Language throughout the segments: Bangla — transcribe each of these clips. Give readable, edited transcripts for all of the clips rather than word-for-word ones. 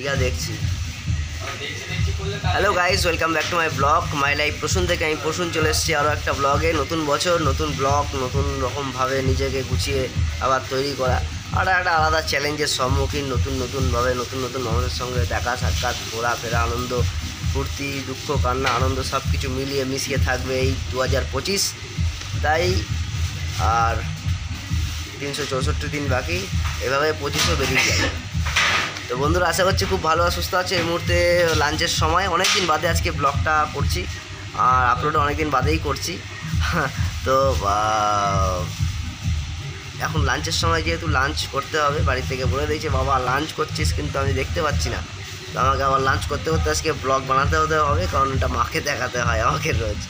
যা দেখছি। Hello guys, welcome back to my blog my life Prasun থেকে। আমি প্রসূন চলে এসেছি আরও একটা ব্লগে। নতুন বছর, নতুন ব্লগ, নতুন রকমভাবে নিজেকে গুছিয়ে আবার তৈরি করা, আর একটা আলাদা চ্যালেঞ্জের সম্মুখীন। নতুনভাবে নতুন মানুষের সঙ্গে দেখা সাক্ষাৎ, ঘোরাফেরা, আনন্দ ফুর্তি, দুঃখ কান্না, আনন্দ সব কিছু মিলিয়ে মিশিয়ে থাকবে এই 2025। তাই আর 364 দিন বাকি, এভাবে 25ও বেরিয়ে যাবে। তো বন্ধুরা, আশা করছি খুব ভালো আর সুস্থ আছে। এই মুহূর্তে লাঞ্চের সময়, অনেক দিন বাদে আজকে ব্লগটা করছি, আর আপলোডও অনেক দিন বাদেই করছি। তো এখন লাঞ্চের সময়, যেহেতু লাঞ্চ করতে হবে, বাড়ি থেকে বলে দিয়েছে বাবা লাঞ্চ করছিস, কিন্তু আমি দেখতে পাচ্ছি না। তো আমাকে আবার লাঞ্চ করতে করতে আজকে ব্লগ বানাতে হবে, কারণ এটা মাকে দেখাতে হয় আমাকে রোজ।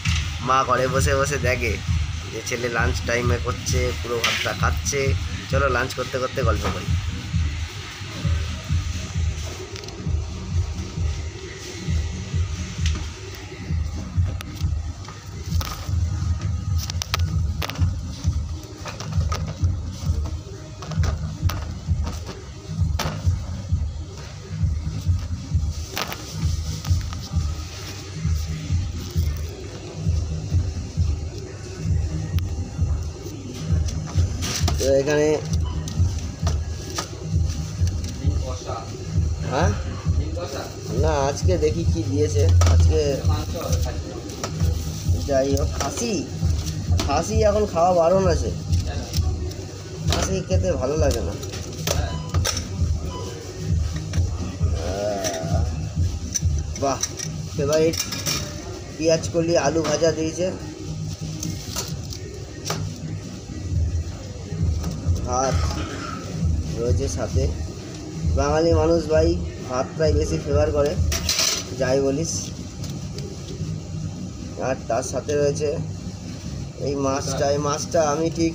মা ঘরে বসে বসে দেখে যে ছেলে লাঞ্চ টাইমে করছে, পুরো ভাতটা খাচ্ছে। চলো লাঞ্চ করতে করতে গল্প করি। তো এখানে হ্যাঁ না, আজকে দেখি কি দিয়েছে। আজকে যাই হোক, খাসি এখন খাওয়া বারণ আছে। খাসি খেতে ভালো লাগে না। বাহ, ফেভারিট পেঁয়াজ কলি আলু ভাজা দিয়েছে, ভাত রয়েছে সাথে। বাঙালি মানুষ ভাই ভাতটাই বেশি ফেভার করে, যাই বলিস। আর তার সাথে রয়েছে এই মাছটা আমি ঠিক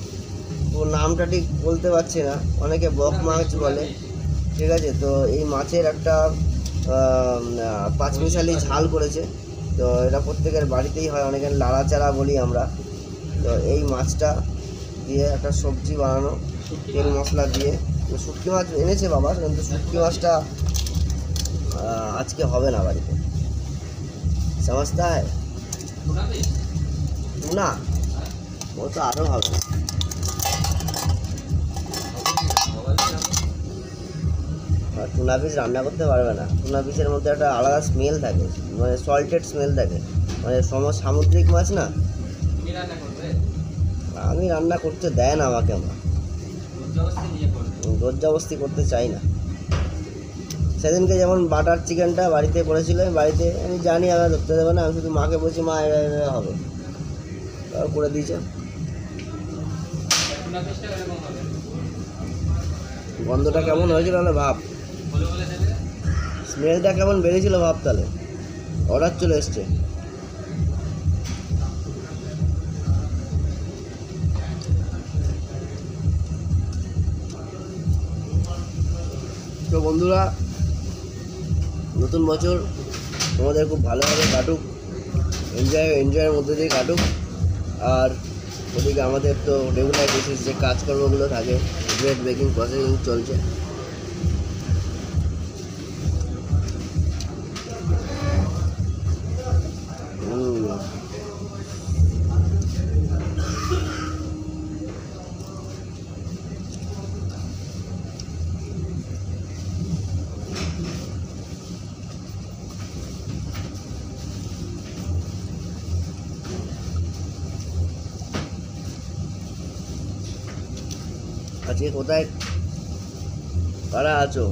ওর নামটা ঠিক বলতে পারছি না, অনেকে বক মাছ বলে, ঠিক আছে। তো এই মাছের একটা পাঁচমিশালি ঝাল করেছে। তো এটা প্রত্যেকের বাড়িতেই হয়, অনেকের লাড়াচাড়া বলি আমরা। তো এই মাছটা দিয়ে একটা সবজি বানানো, তেল মশলা দিয়ে। শুটকি মাছ এনেছে বাবা, কিন্তু শুটকি মাছটা আজকে হবে না বাড়িতে, সমঝতা হয় না, ও তো আরও হবে। টুনা পিস রান্না করতে পারবে না। টুনা পিসের মধ্যে একটা আলাদা স্মেল থাকে, মানে সল্টেড স্মেল থাকে, মানে সামুদ্রিক মাছ না। আমি রান্না করতে দেয় না আমাকে, আমরা জোরজবস্তি করতে চাই না। সেদিনকে যেমন বাটার চিকেনটা বাড়িতে করেছিল, আমি জানি আমার ধরতে দেবে না, আমি শুধু মাকে বলছি মা এভাবে হবে, করে দিয়েছে। গন্ধটা কেমন হয়েছিল তাহলে ভাব, স্মেলটা কেমন বেরিয়েছিল ভাব। তাহলে অর্ডার চলে এসছে। তো বন্ধুরা, নতুন বছর তোমাদের খুব ভালোভাবে কাটুক, এনজয়ের মধ্যে দিয়ে কাটুক। আর ওদিকে আমাদের তো রেগুলার বেসিস যে কাজকর্মগুলো থাকে, ব্রেড বেকিং প্রসেসিং চলছে। আজকে কোথায় কারা আছো?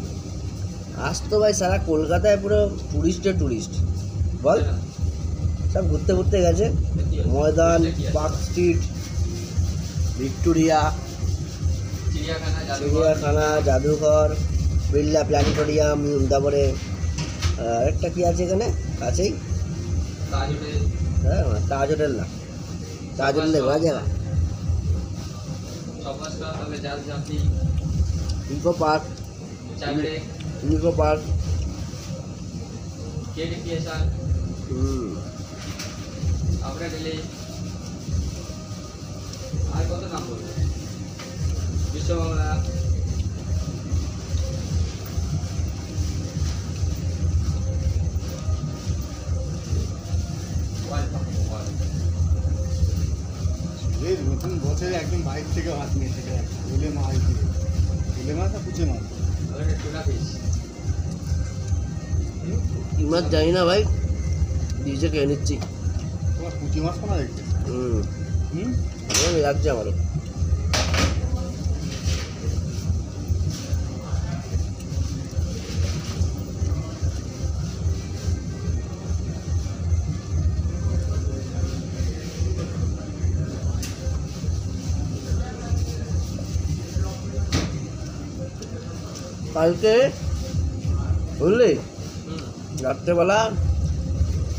আজ তো ভাই সারা কলকাতায় পুরো টুরিস্ট বল, সব ঘুরতে গেছে। ময়দান, পার্ক স্ট্রিট, ভিক্টোরিয়া, চিড়িয়াখানা, জাদুঘর, বিড়লা প্ল্যানেটোরিয়াম, তারপরে একটা কি আছে এখানে কাছেই, হ্যাঁ তাজ হোটেল, না তাজ হোটেলে ঘোরা জায়গা, ইকো পার্ক, আর কত নাম বলবো, বিশ্ববাংলা, নতুন বছরে একদম বাইক থেকে মাছ নিয়ে এসে গুলে মাছ দিয়ে গুলে মাছ আর কুচে মাছ ওখানে টুনা ফিশ। কি মাছ জানি না ভাই, নিজে খেয়ে নিচ্ছি। তোমার কুচি মাছ কোনা দেখছে হুম, হুম লাগছে আমারও। কালকে বুঝলি রাত্রেবেলা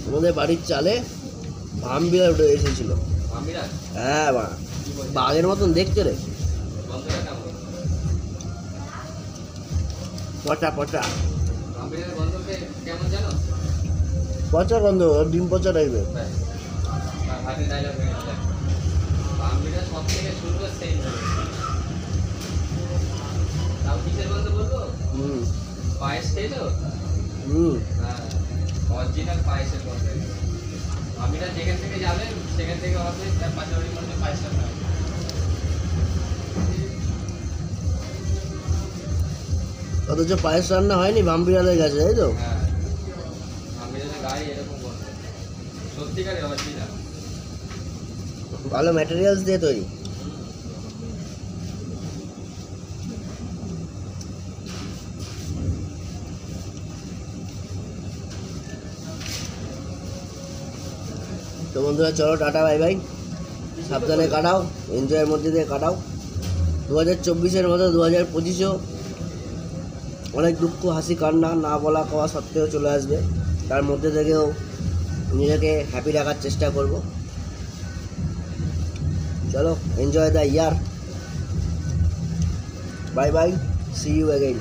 আমাদের বাড়ির চালে ভামবিড়াল উঠে এসেছিল। আমিরা হ্যাঁ বা বাঘের মতন দেখতে রে, গন্ধটা কেমন? পচা পচা আমিরার গন্ধকে কেমন জানো? পচা গন্ধ, ডিম পচা টাইপের। ব্যাস, আর হাতে ডায়লগ হয়ে গেল। আমিরা সব থেকে সুন্দর সেই তাও কিসের গন্ধ বলবো? হুম পায়েস খেয়েছো? হুম হ্যাঁ, অরিজিনাল পায়েসের গন্ধ। আমিরা যেখান থেকে যাবেন সেখান থেকে হবে তার পাশাপাশির মধ্যে পায়েসটা খাবে। অথচ পায়েস রান্না হয়নি ভামবিড়ালের কাছে, তাই তো? হ্যাঁ, আমিরার গায়ে এরকম গন্ধ। সত্যিকারের অরিজিনাল। ভালো ম্যাটেরিয়ালস দিয়ে তৈরি। তো বন্ধুরা চলো টাটা বাই বাই, সাবধানে কাটাও, এনজয়ের মধ্যে দিয়ে কাটাও। 2024-এর মতো 2025-ও অনেক দুঃখ হাসি কান্না না বলা কওয়া সত্ত্বেও চলে আসবে, তার মধ্যে থেকেও নিজেকে হ্যাপি রাখার চেষ্টা করব। চলো enjoy the year, bye bye, see you again.